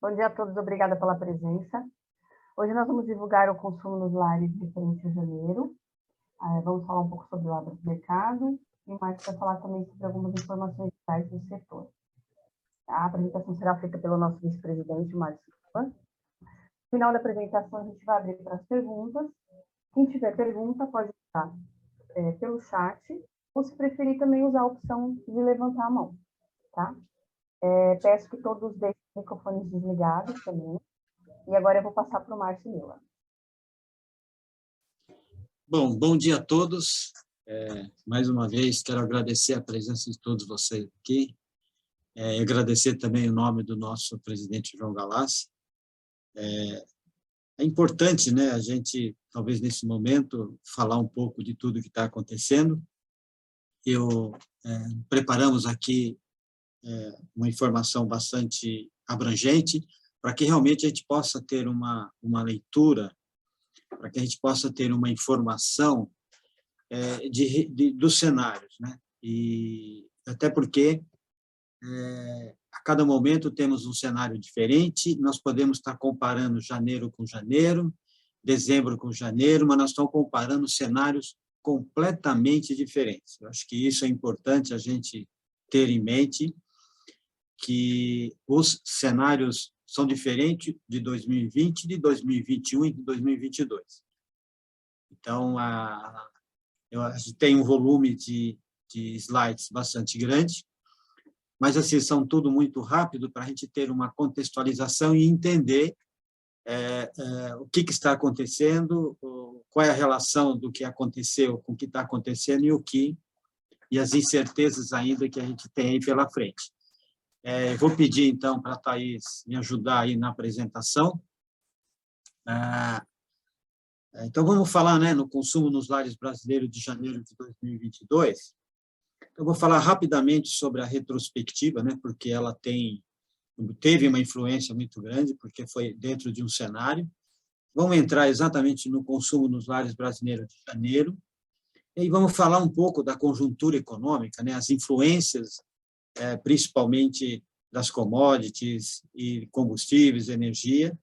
Bom dia a todos, obrigada pela presença. Hoje nós vamos divulgar o consumo nos lares referente a janeiro. Vamos falar um pouco sobre o lado do mercado e o Marcos vai falar também sobre algumas informações gerais do setor. A apresentação será feita pelo nosso vice-presidente, Marcos. No final da apresentação, a gente vai abrir para as perguntas. Quem tiver pergunta pode usar pelo chat, ou se preferir também usar a opção de levantar a mão, tá? Peço que todos deixem os microfones desligados também. E agora eu vou passar para o Márcio Mila. Bom dia a todos. Mais uma vez, quero agradecer a presença de todos vocês aqui. Agradecer também o nome do nosso presidente João Galassi. É importante, né, a gente, talvez nesse momento, falar um pouco de tudo que está acontecendo. Preparamos aqui uma informação bastante abrangente para que realmente a gente possa ter uma leitura, para que a gente possa ter uma informação dos cenários, né? E até porque a cada momento temos um cenário diferente, nós podemos estar comparando janeiro com janeiro, dezembro com janeiro, mas nós estamos comparando cenários completamente diferentes. Eu acho que isso é importante a gente ter em mente, que os cenários são diferentes de 2020, de 2021 e de 2022. Então, a gente tem um volume de slides bastante grande, mas assim, são tudo muito rápido para a gente ter uma contextualização e entender o que está acontecendo, qual é a relação do que aconteceu com o que está acontecendo e as incertezas ainda que a gente tem aí pela frente. Vou pedir, então, para a Thaís me ajudar aí na apresentação. Então, vamos falar, né, no consumo nos lares brasileiros de janeiro de 2022. Eu vou falar rapidamente sobre a retrospectiva, né, porque ela teve uma influência muito grande, porque foi dentro de um cenário. Vamos entrar exatamente no consumo nos lares brasileiros de janeiro, e vamos falar um pouco da conjuntura econômica, né, as influências, principalmente das commodities e combustíveis, energia,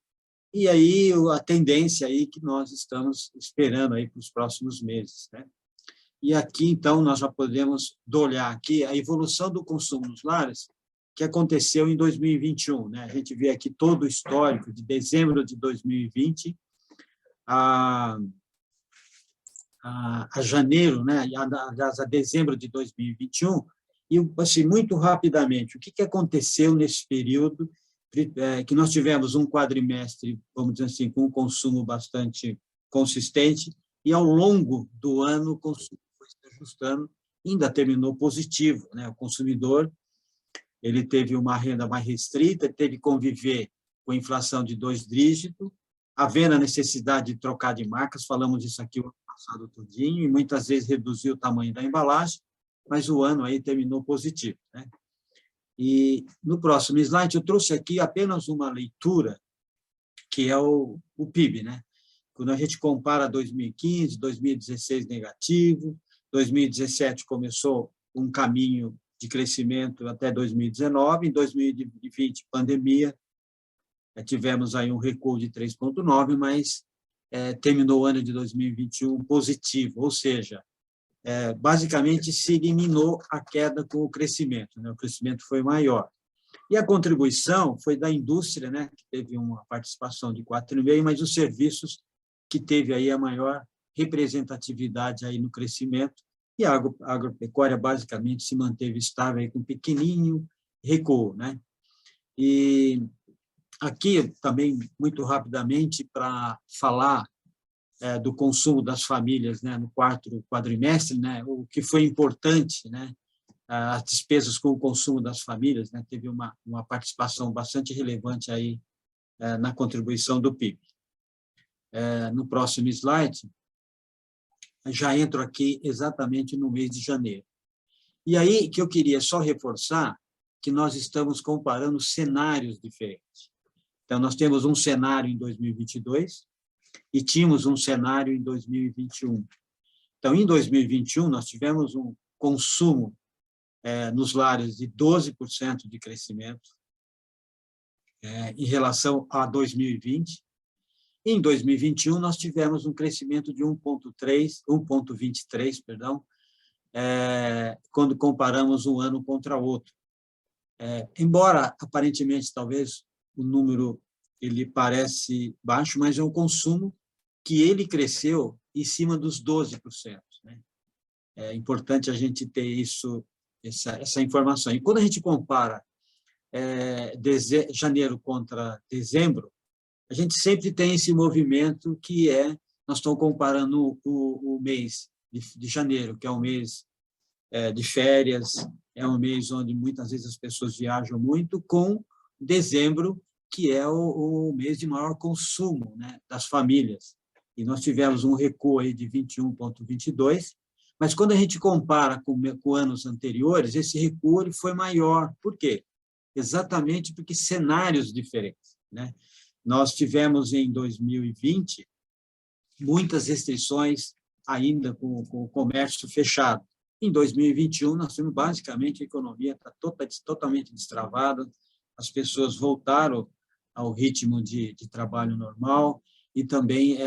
e aí a tendência aí que nós estamos esperando aí para os próximos meses, né? E aqui, então, nós já podemos olhar aqui a evolução do consumo nos lares que aconteceu em 2021, né? A gente vê aqui todo o histórico de dezembro de 2020 a janeiro, né? A dezembro de 2021, e assim, muito rapidamente, o que aconteceu nesse período que nós tivemos um quadrimestre, vamos dizer assim, com um consumo bastante consistente, e ao longo do ano o consumo foi se ajustando, ainda terminou positivo, né? O consumidor ele teve uma renda mais restrita, teve que conviver com inflação de 2 dígitos, havendo a necessidade de trocar de marcas, falamos isso aqui o ano passado todinho, e muitas vezes reduziu o tamanho da embalagem, mas o ano aí terminou positivo, né? E no próximo slide eu trouxe aqui apenas uma leitura, que é o PIB, né? Quando a gente compara 2015, 2016 negativo, 2017 começou um caminho de crescimento até 2019, em 2020 pandemia, tivemos aí um recuo de 3,9, mas terminou o ano de 2021 positivo, ou seja, basicamente se eliminou a queda com o crescimento, né? O crescimento foi maior. E a contribuição foi da indústria, né, que teve uma participação de 4,5%, mas os serviços que teve aí a maior representatividade aí no crescimento, e a agropecuária basicamente se manteve estável aí com um pequenininho recuo, né? E aqui também, muito rapidamente, para falar do consumo das famílias, né, no quarto quadrimestre, né, o que foi importante, né, as despesas com o consumo das famílias, né, teve uma participação bastante relevante aí na contribuição do PIB. No próximo slide, já entro aqui exatamente no mês de janeiro. E aí que eu queria só reforçar que nós estamos comparando cenários diferentes. Então, nós temos um cenário em 2022 e tínhamos um cenário em 2021. Então, em 2021, nós tivemos um consumo nos lares de 12% de crescimento, em relação a 2020. Em 2021, nós tivemos um crescimento de 1,23, perdão, quando comparamos um ano contra outro. Embora, aparentemente, talvez o número ele parece baixo, mas é um consumo que ele cresceu em cima dos 12%. Né? É importante a gente ter essa informação. E quando a gente compara janeiro contra dezembro, a gente sempre tem esse movimento que nós estamos comparando o mês de janeiro, que é um mês de férias, é um mês onde muitas vezes as pessoas viajam muito, com dezembro, que é o mês de maior consumo, né, das famílias. E nós tivemos um recuo aí de 21,22%, mas quando a gente compara com anos anteriores, esse recuo ele foi maior. Por quê? Exatamente porque cenários diferentes, né? Nós tivemos, em 2020, muitas restrições ainda com o comércio fechado. Em 2021, nós temos, basicamente, a economia está totalmente destravada, as pessoas voltaram ao ritmo de trabalho normal e também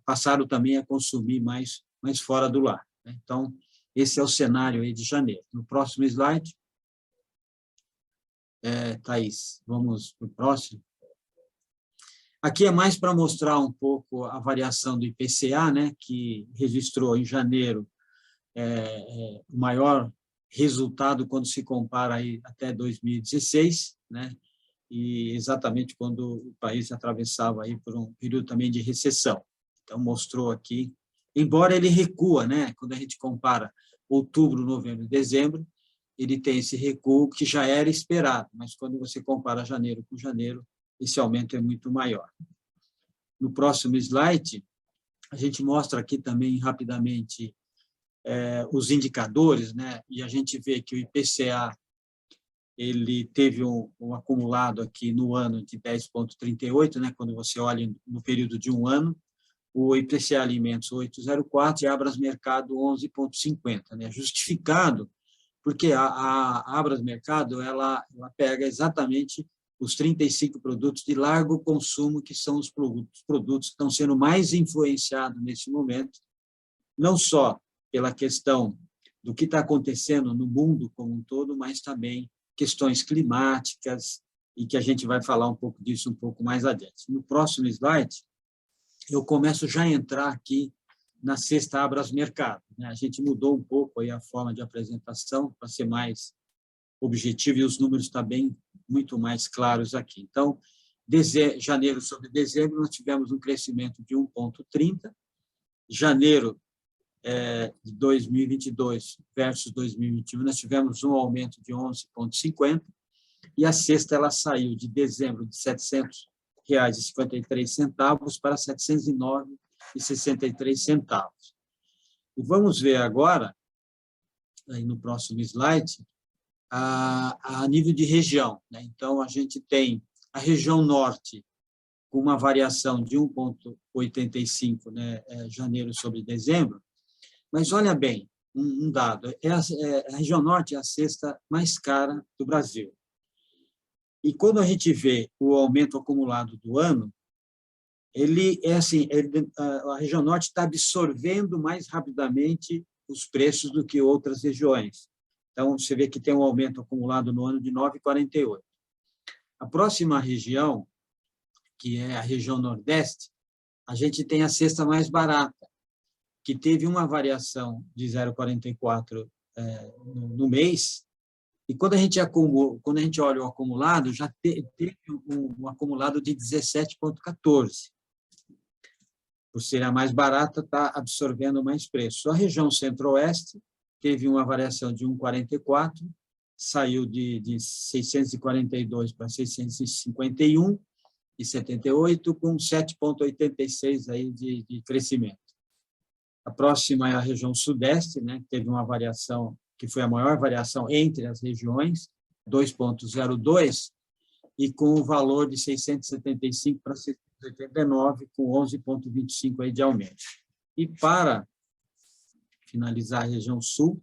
passaram também a consumir mais fora do lar. Né? Então, esse é o cenário aí de janeiro. No próximo slide, Thaís, vamos para o próximo. Aqui é mais para mostrar um pouco a variação do IPCA, né, que registrou em janeiro o maior resultado quando se compara aí até 2016, né, e exatamente quando o país atravessava aí por um período também de recessão. Então, mostrou aqui, embora ele recua, né, quando a gente compara outubro, novembro e dezembro, ele tem esse recuo que já era esperado, mas quando você compara janeiro com janeiro, esse aumento é muito maior. No próximo slide, a gente mostra aqui também rapidamente os indicadores, né? E a gente vê que o IPCA ele teve um acumulado aqui no ano de 10,38, né? Quando você olha no período de um ano, o IPCA Alimentos 8,04 e Abras Mercado 11,50, né? Justificado porque a Abras Mercado ela pega exatamente os 35 produtos de largo consumo, que são os produtos que estão sendo mais influenciados nesse momento, não só pela questão do que está acontecendo no mundo como um todo, mas também questões climáticas, e que a gente vai falar um pouco disso um pouco mais adiante. No próximo slide, eu começo já a entrar aqui na cesta Abras Mercado. Né? A gente mudou um pouco aí a forma de apresentação para ser mais objetivo, e os números estão muito mais claros aqui. Então, janeiro sobre dezembro, nós tivemos um crescimento de 1,30. Janeiro de 2022 versus 2021, nós tivemos um aumento de 11,50, e a cesta ela saiu de dezembro de R$ 700,53 para R$ 709,63. E vamos ver agora, aí no próximo slide, a nível de região. Né? Então, a gente tem a região norte com uma variação de 1,85, né, janeiro sobre dezembro, mas olha bem, um dado, a região norte é a cesta mais cara do Brasil. E quando a gente vê o aumento acumulado do ano, a região norte está absorvendo mais rapidamente os preços do que outras regiões. Então, você vê que tem um aumento acumulado no ano de 9,48. A próxima região, que é a região Nordeste, a gente tem a cesta mais barata, que teve uma variação de 0,44 no mês, e quando a gente olha o acumulado, já teve um acumulado de 17,14. Por ser a mais barata, está absorvendo mais preço. A região Centro-Oeste teve uma variação de 1,44, saiu de 642 para 651,78, com 7,86 aí de crescimento. A próxima é a região Sudeste, né, que teve uma variação, que foi a maior variação entre as regiões, 2,02, e com o valor de 675 para 689, com 11,25 aí de aumento. E para finalizar a região Sul,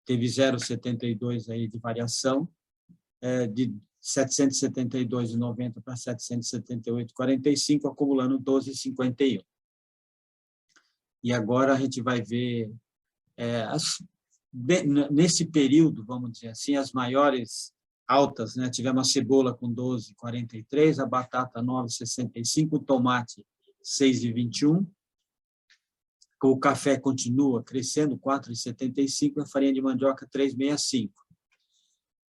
teve 0,72 aí de variação, de 772,90 para 778,45, acumulando 12,51. E agora a gente vai ver, nesse período, vamos dizer assim, as maiores altas, né? Tivemos a cebola com 12,43, a batata 9,65, o tomate 6,21, o café continua crescendo 4,75, a farinha de mandioca 3,65.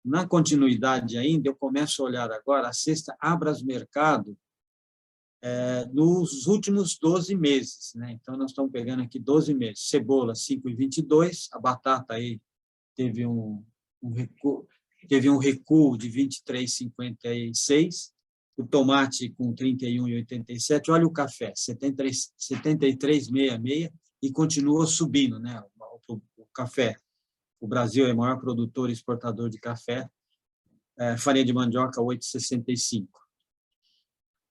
Na continuidade ainda, eu começo a olhar agora a cesta Abrasmercado nos últimos 12 meses, né? Então, nós estamos pegando aqui 12 meses. Cebola 5,22, a batata aí teve um recuo de 23,56, o tomate com 31,87, olha o café, 73,66, e continua subindo, né? O café. O Brasil é o maior produtor e exportador de café. Farinha de mandioca, 8,65.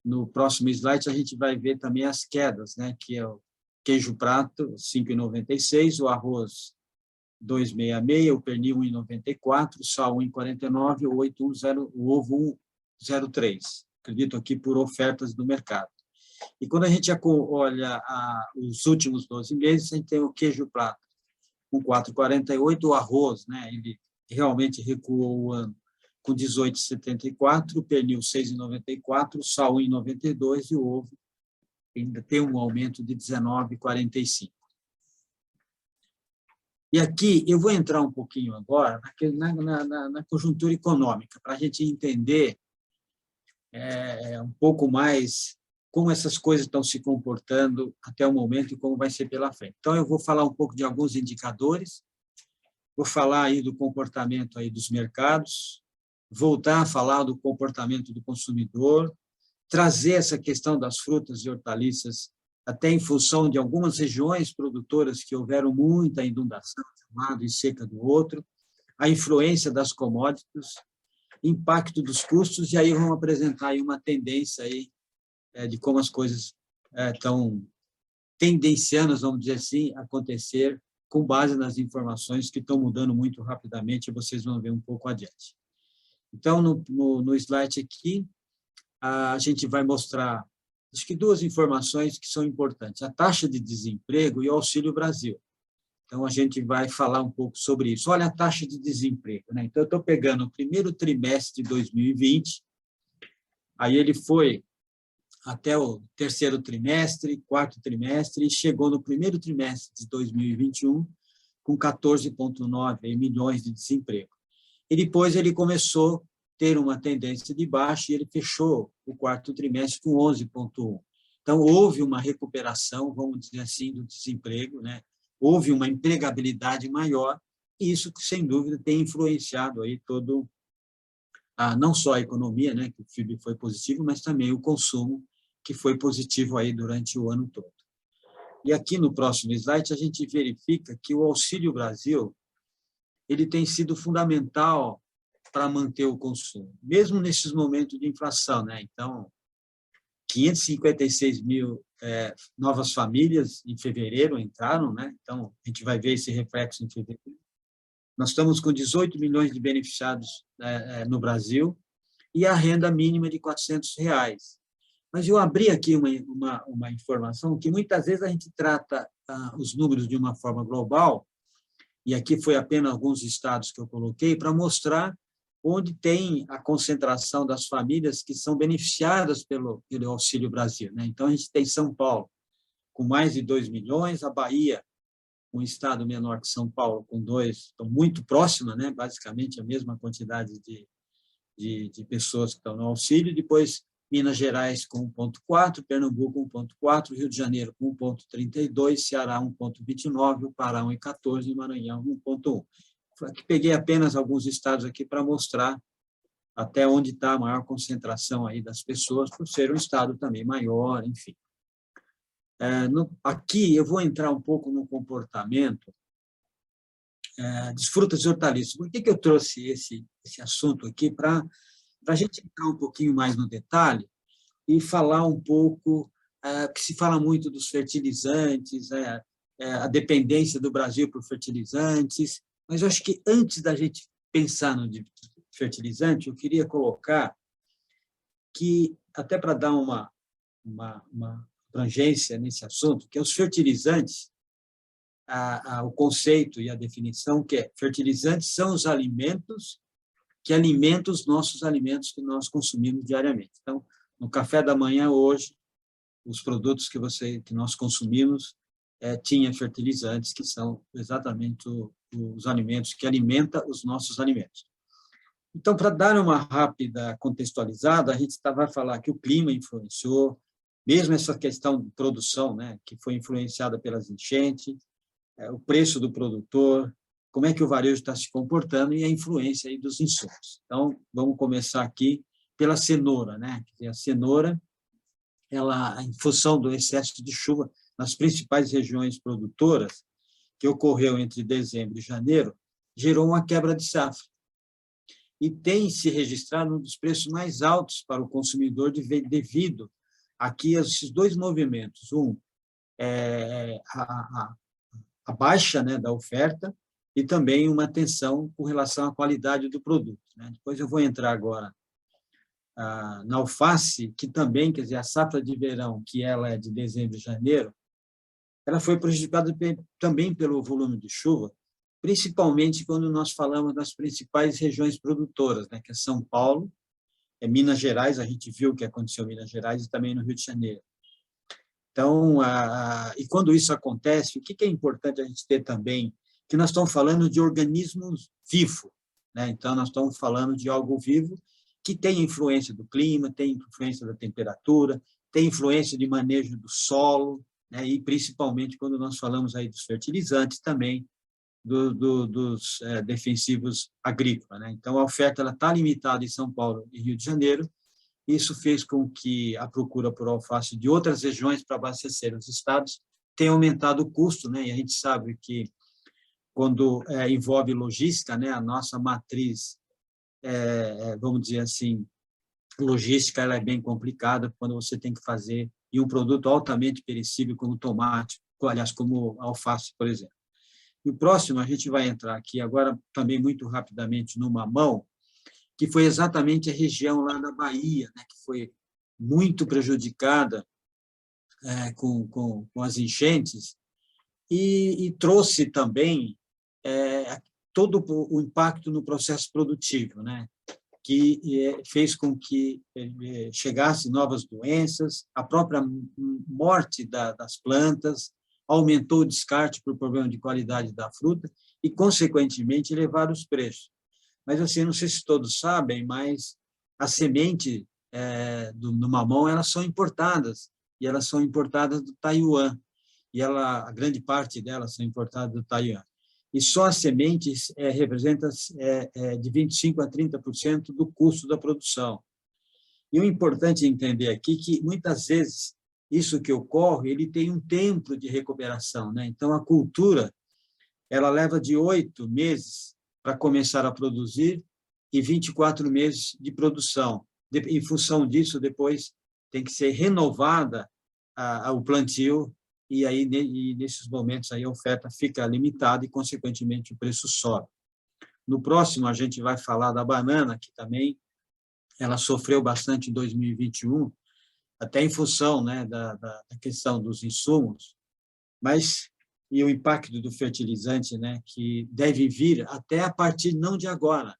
No próximo slide, a gente vai ver também as quedas, né? Que é o queijo prato, 5,96, o arroz, 2,66, o pernil, 1,94, o sal, 1,49, o ovo, 1,03. Acredito aqui por ofertas do mercado. E quando a gente olha os últimos 12 meses, a gente tem o queijo prato com 4,48, o arroz, né? Ele realmente recuou o ano com 18,74, o pernil 6,94, o sal 1,92 e o ovo ainda tem um aumento de 19,45. E aqui eu vou entrar um pouquinho agora na conjuntura econômica, para a gente entender um pouco mais como essas coisas estão se comportando até o momento e como vai ser pela frente. Então, eu vou falar um pouco de alguns indicadores, vou falar aí do comportamento aí dos mercados, voltar a falar do comportamento do consumidor, trazer essa questão das frutas e hortaliças até em função de algumas regiões produtoras que houveram muita inundação de um lado e seca do outro, a influência das commodities, impacto dos custos, e aí vamos apresentar aí uma tendência aí, de como as coisas estão tendenciando, vamos dizer assim, a acontecer com base nas informações que estão mudando muito rapidamente, e vocês vão ver um pouco adiante. Então, no slide aqui, a gente vai mostrar, acho que duas informações que são importantes, a taxa de desemprego e o Auxílio Brasil. Então, a gente vai falar um pouco sobre isso. Olha a taxa de desemprego, né? Então, eu estou pegando o primeiro trimestre de 2020, aí ele foi até o terceiro trimestre, quarto trimestre, e chegou no primeiro trimestre de 2021 com 14,9 milhões de desemprego. E depois ele começou a ter uma tendência de baixa e ele fechou o quarto trimestre com 11,1. Então, houve uma recuperação, vamos dizer assim, do desemprego, né? Houve uma empregabilidade maior, e isso, sem dúvida, tem influenciado aí todo, não só a economia, né, que o PIB foi positivo, mas também o consumo, que foi positivo aí durante o ano todo. E aqui no próximo slide a gente verifica que o Auxílio Brasil ele tem sido fundamental para manter o consumo, mesmo nesses momentos de inflação, né? Então, 556 mil novas famílias em fevereiro entraram, né? Então, a gente vai ver esse reflexo em fevereiro. Nós estamos com 18 milhões de beneficiados no Brasil e a renda mínima de R$400. Mas eu abri aqui uma informação que muitas vezes a gente trata os números de uma forma global, e aqui foi apenas alguns estados que eu coloquei, para mostrar onde tem a concentração das famílias que são beneficiadas pelo Auxílio Brasil, né? Então, a gente tem São Paulo, com mais de 2 milhões, a Bahia, um estado menor que São Paulo, com 2, estão muito próxima, né? Basicamente a mesma quantidade de pessoas que estão no auxílio, depois Minas Gerais com 1,4, Pernambuco 1,4, Rio de Janeiro com 1,32, Ceará 1,29, o Pará 1,14 e Maranhão 1,1. Peguei apenas alguns estados aqui para mostrar até onde está a maior concentração aí das pessoas, por ser um estado também maior, enfim. Aqui eu vou entrar um pouco no comportamento das frutas e hortaliças. Por que eu trouxe esse assunto aqui? Para a gente entrar um pouquinho mais no detalhe e falar um pouco, que se fala muito dos fertilizantes, a dependência do Brasil por fertilizantes, mas eu acho que antes da gente pensar fertilizante, eu queria colocar que, até para dar uma abrangência nesse assunto, que os fertilizantes, o conceito e a definição que é fertilizantes são os alimentos que alimentam os nossos alimentos que nós consumimos diariamente. Então, no café da manhã hoje, os produtos que nós consumimos tinha fertilizantes, que são exatamente os alimentos que alimentam os nossos alimentos. Então, para dar uma rápida contextualizada, a gente vai falar que o clima influenciou, mesmo essa questão de produção, né, que foi influenciada pelas enchentes, o preço do produtor, como é que o varejo está se comportando e a influência aí dos insumos. Então, vamos começar aqui pela cenoura, né? A cenoura, ela, em função do excesso de chuva nas principais regiões produtoras, que ocorreu entre dezembro e janeiro, gerou uma quebra de safra. E tem se registrado um dos preços mais altos para o consumidor devido aqui a esses dois movimentos. Um, a baixa, né, da oferta, e também uma tensão com relação à qualidade do produto, né? Depois eu vou entrar agora na alface, que também, quer dizer, a safra de verão, que ela é de dezembro e janeiro, ela foi prejudicada também pelo volume de chuva, principalmente quando nós falamos das principais regiões produtoras, né, que é São Paulo, Minas Gerais, a gente viu o que aconteceu em Minas Gerais e também no Rio de Janeiro. Então, e quando isso acontece, o que é importante a gente ter também? Que nós estamos falando de organismos vivos, né? Então, nós estamos falando de algo vivo que tem influência do clima, tem influência da temperatura, tem influência de manejo do solo, né? E principalmente quando nós falamos aí dos fertilizantes também, dos defensivos agrícolas, né? Então, a oferta está limitada em São Paulo e Rio de Janeiro. Isso fez com que a procura por alface de outras regiões para abastecer os estados tenha aumentado o custo, né? E a gente sabe que, quando envolve logística, né, a nossa matriz, vamos dizer assim, logística, ela é bem complicada quando você tem que fazer e um produto altamente perecível como tomate, aliás, como alface, por exemplo. E o próximo, a gente vai entrar aqui agora também muito rapidamente no mamão, que foi exatamente a região lá da Bahia, né, que foi muito prejudicada com as enchentes e trouxe também todo o impacto no processo produtivo, né, que fez com que chegassem novas doenças, a própria morte das plantas, aumentou o descarte por problema de qualidade da fruta e, consequentemente, elevaram os preços. Mas, assim, não sei se todos sabem, mas as sementes do mamão, elas são importadas, e elas são importadas do Taiwan, e a grande parte delas são importadas do Taiwan. E só as sementes representam de 25% a 30% do custo da produção. E o importante é entender aqui que, muitas vezes, isso que ocorre, ele tem um tempo de recuperação, né? Então, a cultura, ela leva de 8 meses para começar a produzir e 24 meses de produção. Em função disso, depois tem que ser renovada o plantio e aí nesses momentos aí a oferta fica limitada e, consequentemente, o preço sobe. No próximo, a gente vai falar da banana, que também ela sofreu bastante em 2021, até em função, né, da questão dos insumos, mas e o impacto do fertilizante, né, que deve vir até a partir não de agora,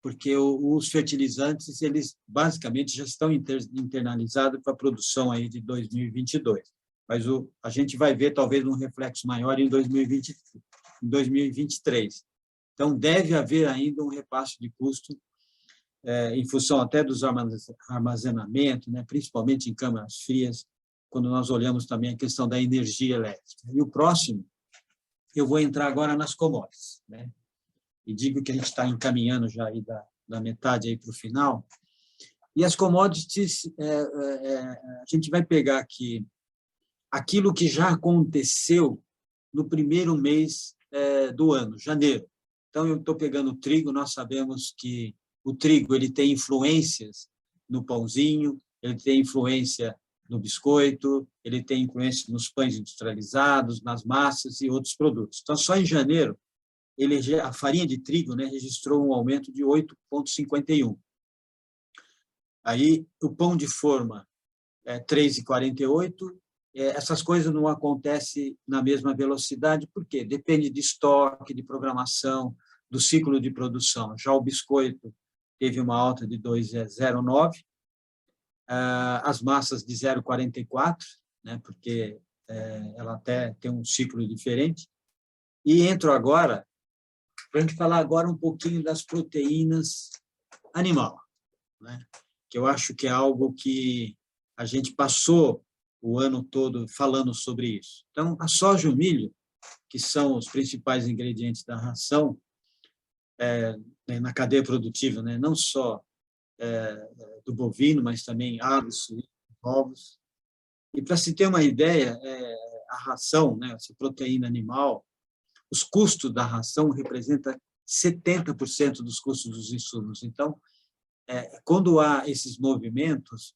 porque os fertilizantes, eles basicamente já estão internalizados para a produção aí de 2022, mas a gente vai ver talvez um reflexo maior em 2023. Então, deve haver ainda um repasse de custo em função até dos armazenamentos, né, principalmente em câmaras frias, quando nós olhamos também a questão da energia elétrica. E o próximo, eu vou entrar agora nas commodities, né? E digo que a gente está encaminhando já aí da metade aí para o final. E as commodities, a gente vai pegar aqui aquilo que já aconteceu no primeiro mês do ano, janeiro. Então, eu estou pegando o trigo, nós sabemos que o trigo ele tem influências no pãozinho, ele tem influência no biscoito, ele tem influência nos pães industrializados, nas massas e outros produtos. Então, só em janeiro, a farinha de trigo, né, registrou um aumento de 8,51. Aí, o pão de forma, 3,48. Essas coisas não acontecem na mesma velocidade, por quê? Depende de estoque, de programação, do ciclo de produção. Já o biscoito teve uma alta de 2,09, as massas de 0,44, né, porque ela até tem um ciclo diferente. E entro agora, para a gente falar agora um pouquinho das proteínas animal, né, que eu acho que é algo que a gente passou o ano todo falando sobre isso. Então, a soja e o milho, que são os principais ingredientes da ração, na cadeia produtiva, né, não só do bovino, mas também aves, ovos. E, para se ter uma ideia, a ração, né, essa proteína animal, os custos da ração representam 70% dos custos dos insumos. Então, quando há esses movimentos,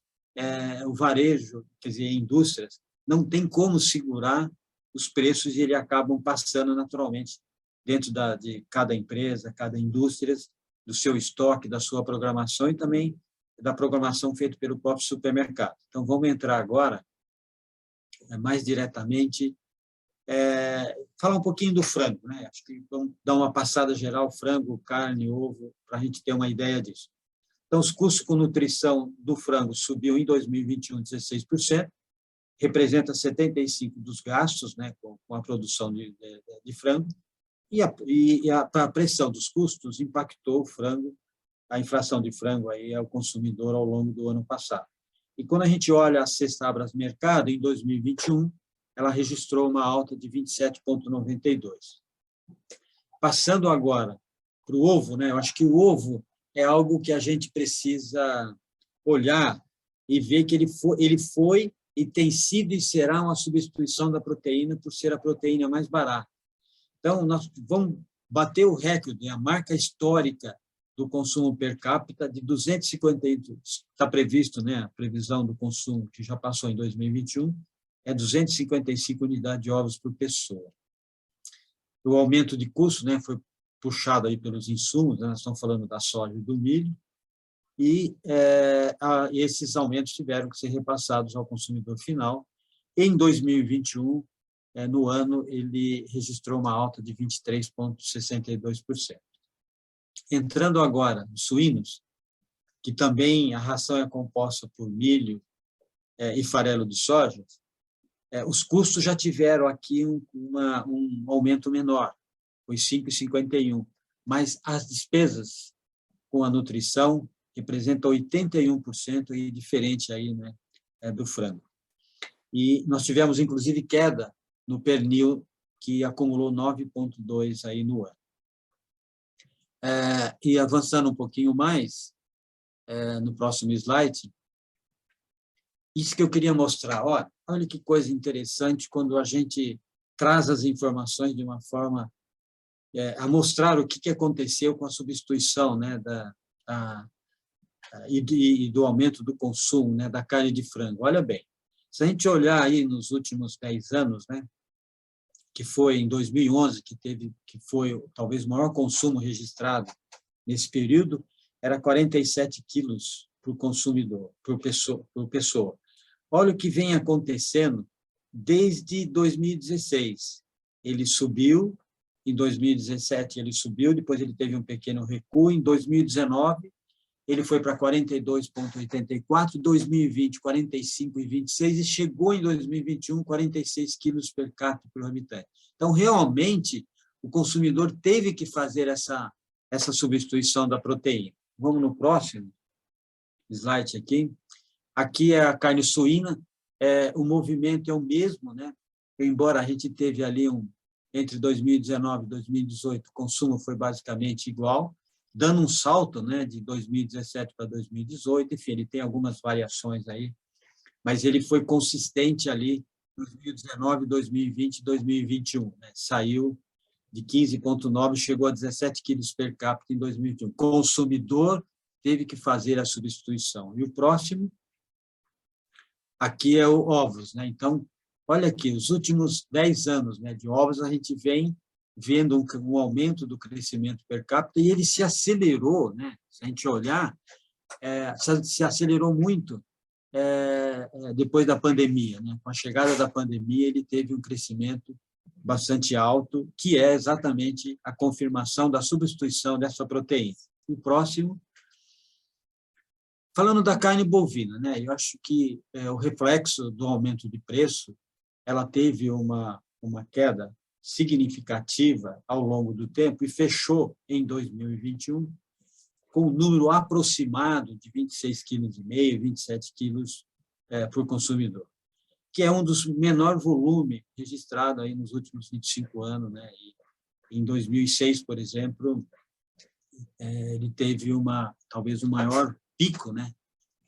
o varejo, quer dizer, indústrias, não tem como segurar os preços e eles acabam passando naturalmente dentro de cada empresa, cada indústria, do seu estoque, da sua programação e também da programação feita pelo próprio supermercado. Então, vamos entrar agora mais diretamente, falar um pouquinho do frango, né? Acho que vamos dar uma passada geral, frango, carne, ovo, para a gente ter uma ideia disso. Então, os custos com nutrição do frango subiu em 2021 16%, representa 75% dos gastos, né, com a produção de frango, e a pressão dos custos impactou o frango, a inflação de frango aí ao consumidor ao longo do ano passado. E quando a gente olha a cesta Abrasmercado, em 2021, ela registrou uma alta de 27,92. Passando agora para o ovo, né, eu acho que o ovo é algo que a gente precisa olhar e ver que ele foi e tem sido e será uma substituição da proteína por ser a proteína mais barata. Então, nós vamos bater o recorde, a marca histórica do consumo per capita de 258, está previsto, né, a previsão do consumo que já passou em 2021, é 255 unidades de ovos por pessoa. O aumento de custo, né, foi puxado aí pelos insumos, né, nós estamos falando da soja e do milho, e esses aumentos tiveram que ser repassados ao consumidor final. Em 2021, no ano, ele registrou uma alta de 23,62%. Entrando agora nos suínos, que também a ração é composta por milho e farelo de soja, os custos já tiveram aqui um aumento menor, foi 5,51%, mas as despesas com a nutrição representam 81% e diferente aí, né, do frango. E nós tivemos, inclusive, queda no pernil, que acumulou 9,2% aí no ano. E avançando um pouquinho mais, no próximo slide, isso que eu queria mostrar. Olha que coisa interessante quando a gente traz as informações de uma forma a mostrar o que aconteceu com a substituição, né, e do aumento do consumo, né, da carne de frango. Olha bem, se a gente olhar aí nos últimos 10 anos, né, que foi em 2011, que foi talvez o maior consumo registrado nesse período, era 47 quilos por consumidor, por pessoa. Olha o que vem acontecendo desde 2016. Ele subiu, em 2017 ele subiu, depois ele teve um pequeno recuo, em 2019 ele foi para 42,84, 2020, 45,26 e chegou em 2021, 46 quilos per capita por habitante. Então, realmente, o consumidor teve que fazer essa substituição da proteína. Vamos no próximo slide aqui. Aqui é a carne suína, o movimento é o mesmo, né? Embora a gente teve ali entre 2019 e 2018, o consumo foi basicamente igual, dando um salto, né, de 2017 para 2018, enfim, ele tem algumas variações aí, mas ele foi consistente ali 2019, 2020, 2021, né? Saiu de 15,9, chegou a 17 quilos per capita em 2021. O consumidor teve que fazer a substituição. E o próximo, aqui é o ovos, né? Então, olha aqui, os últimos 10 anos, né, de ovos, a gente vem vendo um aumento do crescimento per capita, e ele se acelerou, né? Se a gente olhar, se acelerou muito depois da pandemia, né? Com a chegada da pandemia, ele teve um crescimento bastante alto, que é exatamente a confirmação da substituição dessa proteína. O próximo, falando da carne bovina, né? Eu acho que o reflexo do aumento de preço, ela teve uma queda significativa ao longo do tempo e fechou em 2021 com um número aproximado de 26,5 kg, 27 quilos por consumidor, que é um dos menores volumes registrados aí nos últimos 25 anos, né? E em 2006, por exemplo, ele teve talvez o maior pico, né?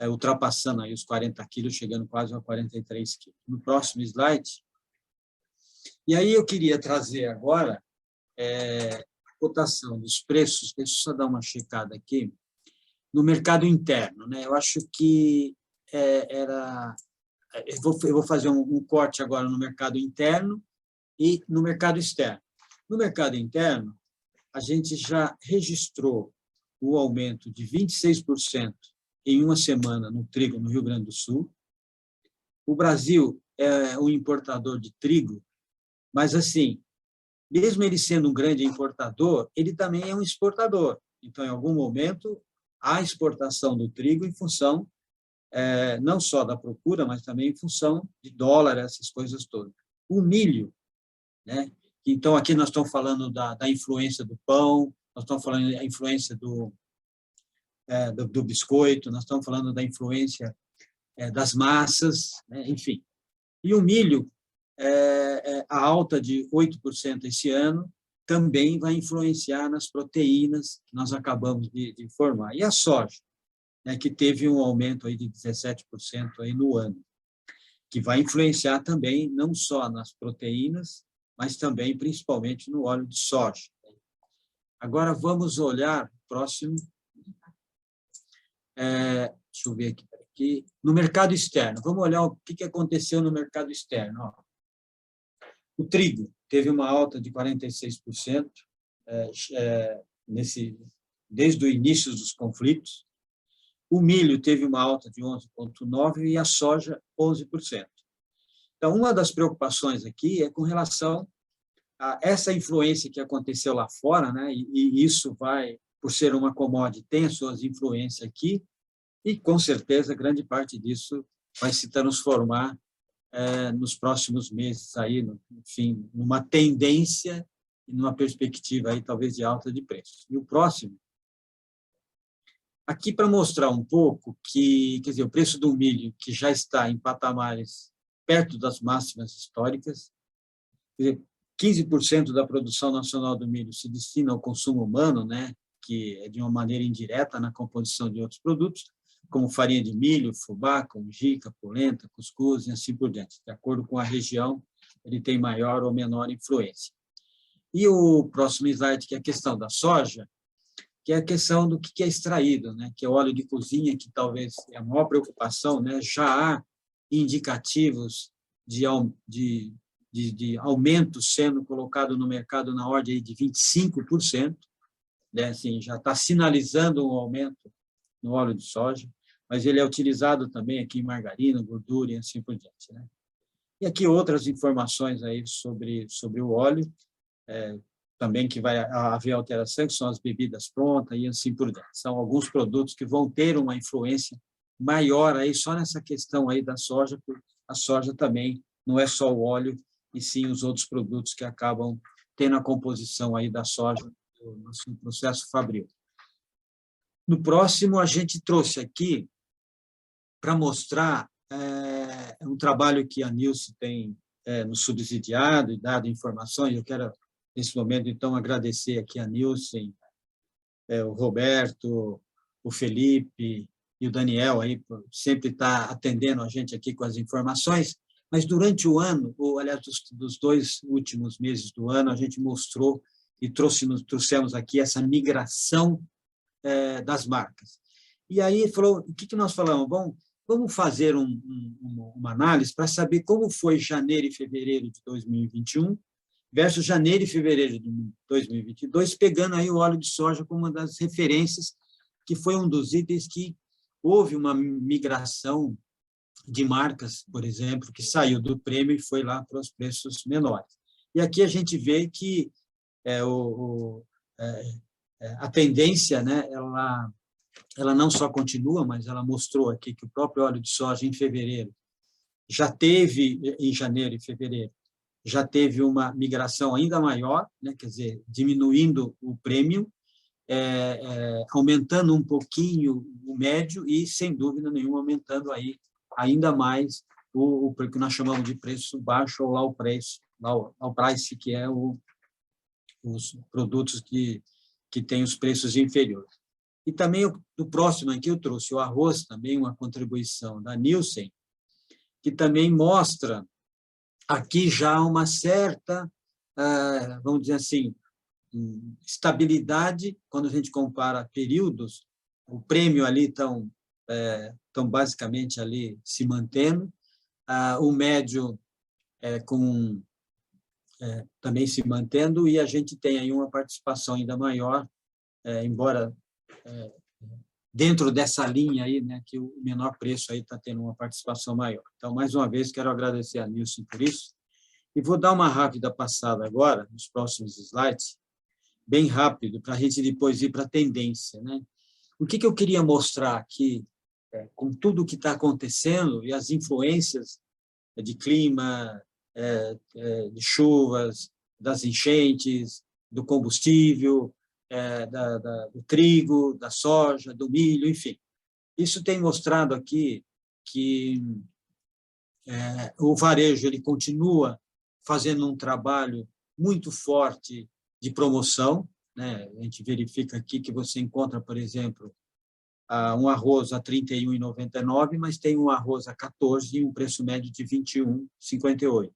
Ultrapassando aí os 40 quilos, chegando quase a 43 quilos. No próximo slide. E aí eu queria trazer agora a cotação dos preços, deixa eu só dar uma checada aqui, no mercado interno, né? Eu acho que eu vou fazer um corte agora no mercado interno e no mercado externo. No mercado interno, a gente já registrou o aumento de 26% em uma semana no trigo no Rio Grande do Sul. O Brasil é um importador de trigo, mas, assim, mesmo ele sendo um grande importador, ele também é um exportador. Então, em algum momento, há exportação do trigo em função não só da procura, mas também em função de dólar, essas coisas todas. O milho, né? Então, aqui nós estamos falando da influência do pão, nós estamos falando da influência do biscoito, nós estamos falando da influência das massas, né? Enfim. E o milho, a alta de 8% esse ano, também vai influenciar nas proteínas que nós acabamos de informar. E a soja, né, que teve um aumento aí de 17% aí no ano, que vai influenciar também não só nas proteínas, mas também, principalmente, no óleo de soja. Agora, vamos olhar, próximo, deixa eu ver aqui, no mercado externo. Vamos olhar o que aconteceu no mercado externo. Ó. O trigo teve uma alta de 46% desde o início dos conflitos. O milho teve uma alta de 11,9% e a soja, 11%. Então, uma das preocupações aqui é com relação a essa influência que aconteceu lá fora, né? E isso vai, por ser uma commodity, tem as suas influências aqui, e, com certeza, grande parte disso vai se transformar nos próximos meses, aí, enfim, numa tendência e numa perspectiva, aí, talvez, de alta de preços. E o próximo, aqui para mostrar um pouco que, quer dizer, o preço do milho, que já está em patamares perto das máximas históricas, quer dizer, 15% da produção nacional do milho se destina ao consumo humano, né, que é de uma maneira indireta na composição de outros produtos, como farinha de milho, fubá, canjica, polenta, cuscuz e assim por diante. De acordo com a região, ele tem maior ou menor influência. E o próximo slide, que é a questão da soja, que é a questão do que é extraído, né? Que é o óleo de cozinha, que talvez é a maior preocupação, né? Já há indicativos de aumento sendo colocado no mercado na ordem de 25%, né? Assim, já está sinalizando um aumento no óleo de soja, mas ele é utilizado também aqui em margarina, gordura e assim por diante, né? E aqui outras informações aí sobre o óleo, também que vai haver alteração, que são as bebidas prontas e assim por diante. São alguns produtos que vão ter uma influência maior aí só nessa questão aí da soja, porque a soja também não é só o óleo, e sim os outros produtos que acabam tendo a composição aí da soja no processo fabril. No próximo, a gente trouxe aqui para mostrar um trabalho que a Nilce tem nos subsidiado e dado informações. Eu quero, nesse momento, então, agradecer aqui a Nilce, o Roberto, o Felipe e o Daniel, aí, por sempre estar atendendo a gente aqui com as informações. Mas, durante o ano, ou, aliás, dos 2 últimos meses do ano, a gente mostrou e trouxemos aqui essa migração das marcas. E aí falou, o que nós falamos? Vamos fazer uma análise para saber como foi janeiro e fevereiro de 2021 versus janeiro e fevereiro de 2022, pegando aí o óleo de soja como uma das referências, que foi um dos itens que houve uma migração de marcas, por exemplo, que saiu do prêmio e foi lá para os preços menores. E aqui a gente vê que a tendência, né, ela não só continua, mas ela mostrou aqui que o próprio óleo de soja em fevereiro já teve, em janeiro e fevereiro, já teve uma migração ainda maior, né, quer dizer, diminuindo o prêmio, aumentando um pouquinho o médio e, sem dúvida nenhuma, aumentando aí ainda mais o que nós chamamos de preço baixo ou low price, que é os produtos que têm os preços inferiores. E também, do próximo aqui, eu trouxe o arroz, também uma contribuição da Nielsen, que também mostra aqui já uma certa, vamos dizer assim, estabilidade, quando a gente compara períodos, o prêmio ali estão basicamente ali se mantendo, o médio também se mantendo, e a gente tem aí uma participação ainda maior, embora dentro dessa linha aí, né, que o menor preço aí está tendo uma participação maior. Então, mais uma vez, quero agradecer a Nielsen por isso, e vou dar uma rápida passada agora, nos próximos slides, bem rápido, para a gente depois ir para a tendência, né? O que eu queria mostrar aqui, com tudo o que está acontecendo e as influências de clima, de chuvas, das enchentes, do combustível, do trigo, da soja, do milho, enfim. Isso tem mostrado aqui que o varejo ele continua fazendo um trabalho muito forte de promoção, né? A gente verifica aqui que você encontra, por exemplo, um arroz a R$ 31,99, mas tem um arroz a 14 e um preço médio de R$ 21,58.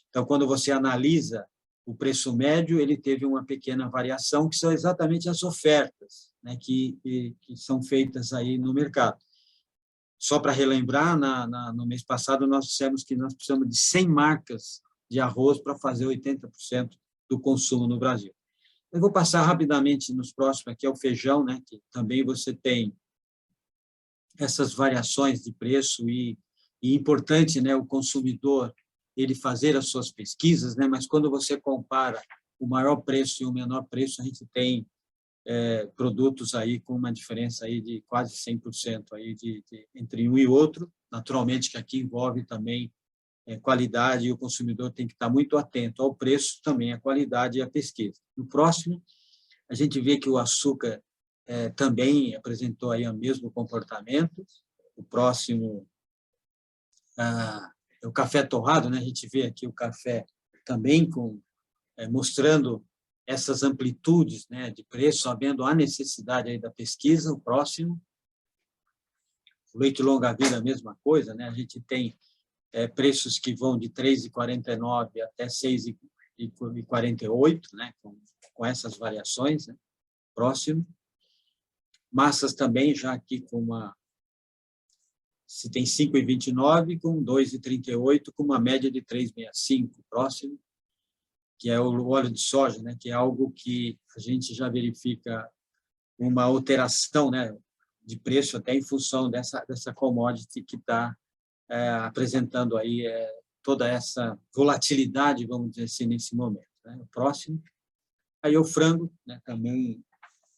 Então, quando você analisa o preço médio, ele teve uma pequena variação, que são exatamente as ofertas, né, que são feitas aí no mercado. Só para relembrar, no mês passado, nós dissemos que nós precisamos de 100 marcas de arroz para fazer 80% do consumo no Brasil. Eu vou passar rapidamente nos próximos, aqui é o feijão, né, que também você tem essas variações de preço e importante, né, o consumidor ele fazer as suas pesquisas, né, mas quando você compara o maior preço e o menor preço, a gente tem produtos aí com uma diferença aí de quase 100% aí entre um e outro, naturalmente que aqui envolve também qualidade, e o consumidor tem que estar muito atento ao preço, também à qualidade e à pesquisa. No próximo, a gente vê que o açúcar também apresentou aí o mesmo comportamento. O próximo é o café torrado, né? A gente vê aqui o café também mostrando essas amplitudes, né, de preço, sabendo a necessidade aí da pesquisa. O próximo, o leite longa-vida, a mesma coisa, né? A gente tem preços que vão de R$ 3,49 até R$ 6,48, né? Com essas variações, né? Próximo. Massas também, já aqui se tem 5,29, com 2,38, com uma média de 3,65. Próximo, que é o óleo de soja, né? Que é algo que a gente já verifica uma alteração, né, de preço até em função dessa commodity que está apresentando aí toda essa volatilidade, vamos dizer assim, nesse momento, né? O próximo, aí o frango, né, também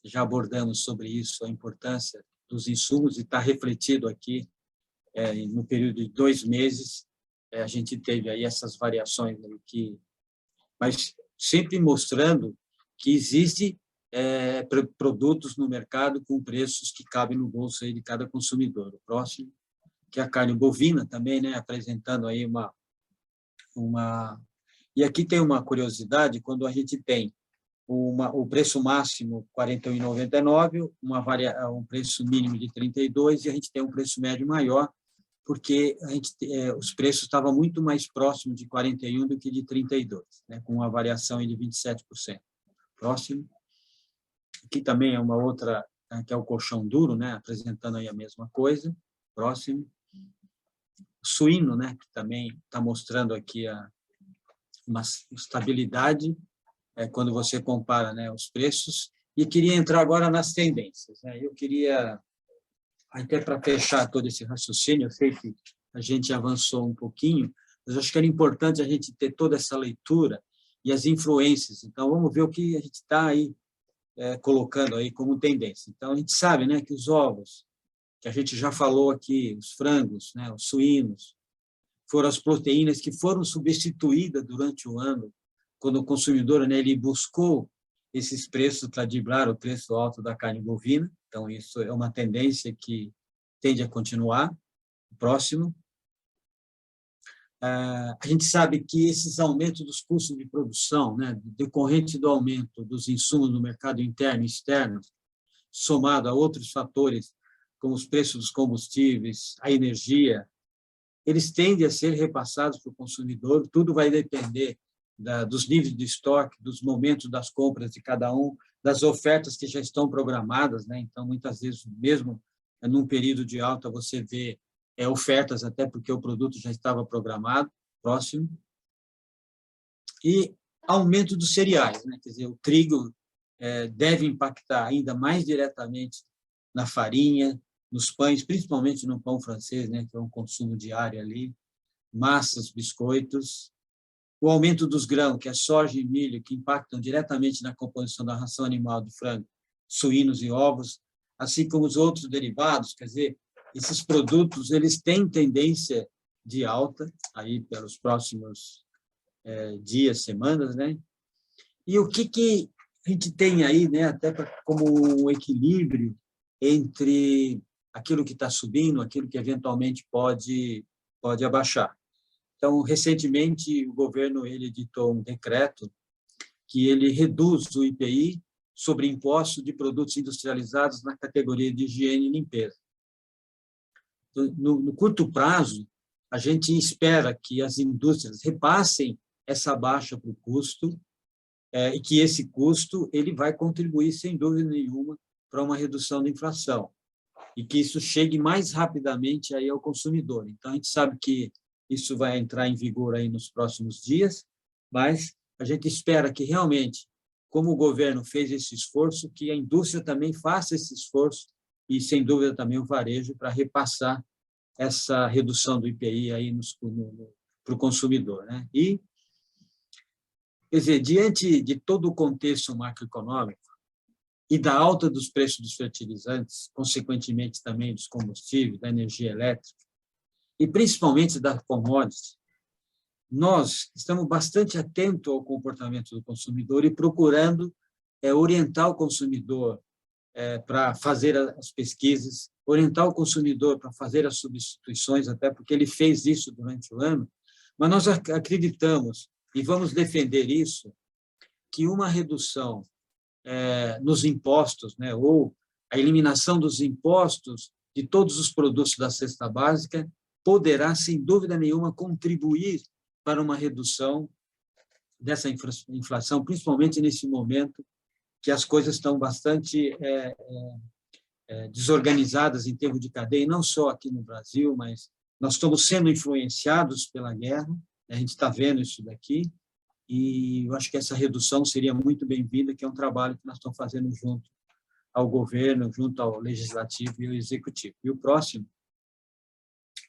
já abordamos sobre isso, a importância dos insumos, e está refletido aqui no período de 2 meses, a gente teve aí essas variações, né, mas sempre mostrando que existe produtos no mercado com preços que cabem no bolso aí de cada consumidor. O próximo, que é a carne bovina também, né, apresentando aí E aqui tem uma curiosidade, quando a gente tem o preço máximo R$ 41,99, um preço mínimo de R$ 32, e a gente tem um preço médio maior, porque os preços estavam muito mais próximos de 41 do que de 32, né, com uma variação de 27%. Próximo. Aqui também é uma outra, que é o colchão duro, né, apresentando aí a mesma coisa. Próximo. Suíno, né, que também está mostrando aqui uma estabilidade quando você compara, né, os preços. E queria entrar agora nas tendências, né? Eu queria, até para fechar todo esse raciocínio, eu sei que a gente avançou um pouquinho, mas acho que era importante a gente ter toda essa leitura e as influências. Então, vamos ver o que a gente está aí colocando aí como tendência. Então, a gente sabe, né, que os ovos, que a gente já falou aqui, os frangos, né, os suínos, foram as proteínas que foram substituídas durante o ano, quando o consumidor, né, ele buscou esses preços para driblar o preço alto da carne bovina. Então, isso é uma tendência que tende a continuar. Próximo. A gente sabe que esses aumentos dos custos de produção, né, decorrente do aumento dos insumos no mercado interno e externo, somado a outros fatores, como os preços dos combustíveis, a energia, eles tendem a ser repassados para o consumidor. Tudo vai depender dos níveis de estoque, dos momentos das compras de cada um, das ofertas que já estão programadas, né? Então, muitas vezes, mesmo num período de alta, você vê ofertas, até porque o produto já estava programado. Próximo. E aumento dos cereais, né? Quer dizer, o trigo deve impactar ainda mais diretamente na farinha, nos pães, principalmente no pão francês, né, que é um consumo diário ali, massas, biscoitos, o aumento dos grãos, que é soja e milho, que impactam diretamente na composição da ração animal de frango, suínos e ovos, assim como os outros derivados. Quer dizer, esses produtos eles têm tendência de alta aí pelos próximos dias, semanas, né? E o que a gente tem aí, né, até como um equilíbrio entre aquilo que está subindo, aquilo que eventualmente pode abaixar. Então, recentemente, o governo ele editou um decreto que ele reduz o IPI sobre imposto de produtos industrializados na categoria de higiene e limpeza. No curto prazo, a gente espera que as indústrias repassem essa baixa para o custo e que esse custo ele vai contribuir, sem dúvida nenhuma, para uma redução da inflação e que isso chegue mais rapidamente aí ao consumidor. Então, a gente sabe que isso vai entrar em vigor aí nos próximos dias, mas a gente espera que realmente, como o governo fez esse esforço, que a indústria também faça esse esforço e, sem dúvida, também o varejo para repassar essa redução do IPI aí para o consumidor, né? E, quer dizer, diante de todo o contexto macroeconômico e da alta dos preços dos fertilizantes, consequentemente também dos combustíveis, da energia elétrica, e principalmente da commodities, nós estamos bastante atentos ao comportamento do consumidor e procurando orientar o consumidor para fazer as pesquisas, orientar o consumidor para fazer as substituições, até porque ele fez isso durante o ano, mas nós acreditamos, e vamos defender isso, que uma redução nos impostos, né, ou a eliminação dos impostos de todos os produtos da cesta básica poderá, sem dúvida nenhuma, contribuir para uma redução dessa inflação, principalmente nesse momento que as coisas estão bastante desorganizadas em termos de cadeia, não só aqui no Brasil, mas nós estamos sendo influenciados pela guerra, a gente está vendo isso daqui, e eu acho que essa redução seria muito bem-vinda, que é um trabalho que nós estamos fazendo junto ao governo, junto ao legislativo e ao executivo. E o próximo,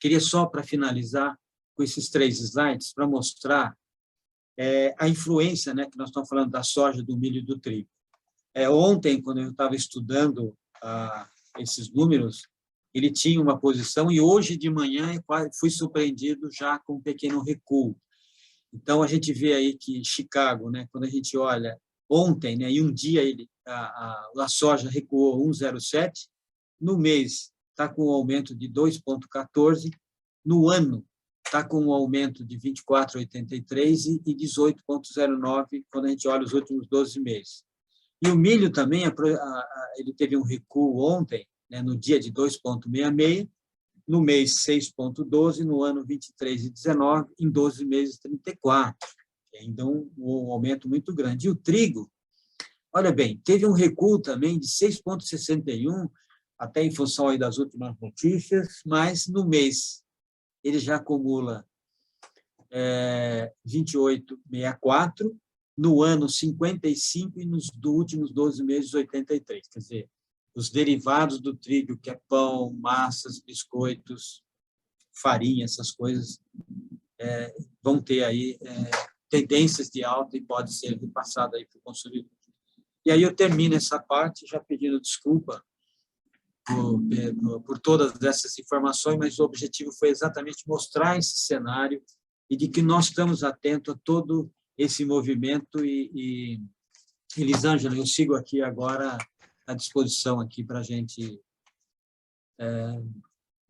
queria só, para finalizar, com esses 3 slides, para mostrar a influência, né, que nós estamos falando da soja, do milho e do trigo. Ontem, quando eu estava estudando esses números, ele tinha uma posição, e hoje de manhã eu fui surpreendido já com um pequeno recuo. Então, a gente vê aí que Chicago, né, quando a gente olha ontem, né, em um dia a soja recuou 1,07, no mês está com um aumento de 2,14, no ano está com um aumento de 24,83 e 18,09 quando a gente olha os últimos 12 meses. E o milho também, ele teve um recuo ontem, né, no dia de 2,66, no mês 6,12, no ano 23,19, em 12 meses 34. Ainda um aumento muito grande. E o trigo, olha bem, teve um recuo também de 6,61, até em função aí das últimas notícias, mas no mês ele já acumula 28,64, no ano 55 e nos últimos 12 meses 83. Quer dizer, os derivados do trigo, que é pão, massas, biscoitos, farinha, essas coisas, vão ter aí tendências de alta e pode ser repassado aí para o consumidor. E aí eu termino essa parte já pedindo desculpa por todas essas informações, mas o objetivo foi exatamente mostrar esse cenário e de que nós estamos atentos a todo esse movimento e Elisângela, eu sigo aqui agora à disposição aqui para a gente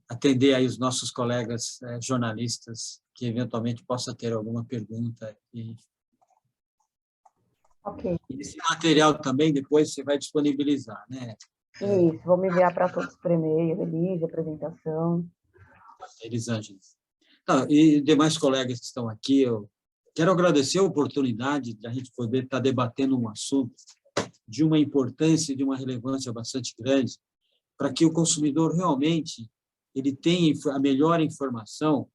atender aí os nossos colegas jornalistas que eventualmente possa ter alguma pergunta. Ok. E esse material também depois você vai disponibilizar, né? Isso, vamos enviar para todos por e-mail, release, apresentação. Elisângela. E demais colegas que estão aqui, eu quero agradecer a oportunidade de a gente poder estar debatendo um assunto de uma importância e de uma relevância bastante grande, para que o consumidor realmente ele tenha a melhor informação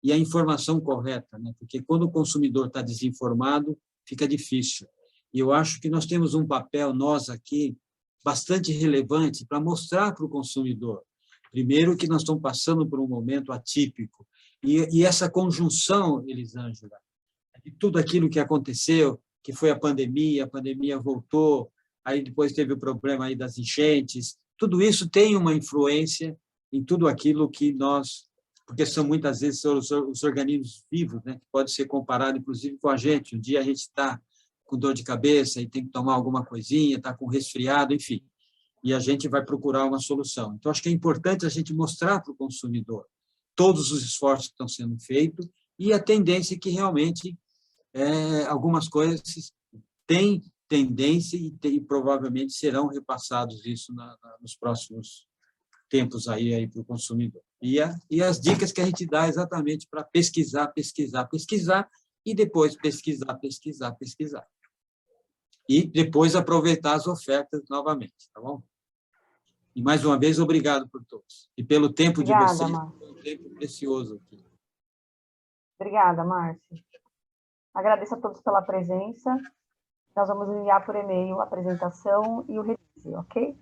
e a informação correta, né? Porque quando o consumidor está desinformado, fica difícil. E eu acho que nós temos um papel, nós aqui, bastante relevante para mostrar para o consumidor, primeiro, que nós estamos passando por um momento atípico, e essa conjunção, Elisângela, de tudo aquilo que aconteceu, que foi a pandemia voltou, aí depois teve o problema aí das enchentes, tudo isso tem uma influência em tudo aquilo que nós, porque são muitas vezes os organismos vivos, né, que pode ser comparado, inclusive, com a gente. Um dia a gente está com dor de cabeça e tem que tomar alguma coisinha, está com resfriado, enfim, e a gente vai procurar uma solução. Então, acho que é importante a gente mostrar para o consumidor todos os esforços que estão sendo feitos e a tendência que realmente algumas coisas têm tendência e provavelmente serão repassados isso nos próximos tempos aí para o consumidor. E as dicas que a gente dá exatamente para pesquisar e depois pesquisar. E depois aproveitar as ofertas novamente, tá bom? E, mais uma vez, obrigado por todos. E pelo tempo de vocês, foi um tempo precioso aqui. Obrigada, Márcia. Agradeço a todos pela presença. Nós vamos enviar por e-mail a apresentação e o release, ok?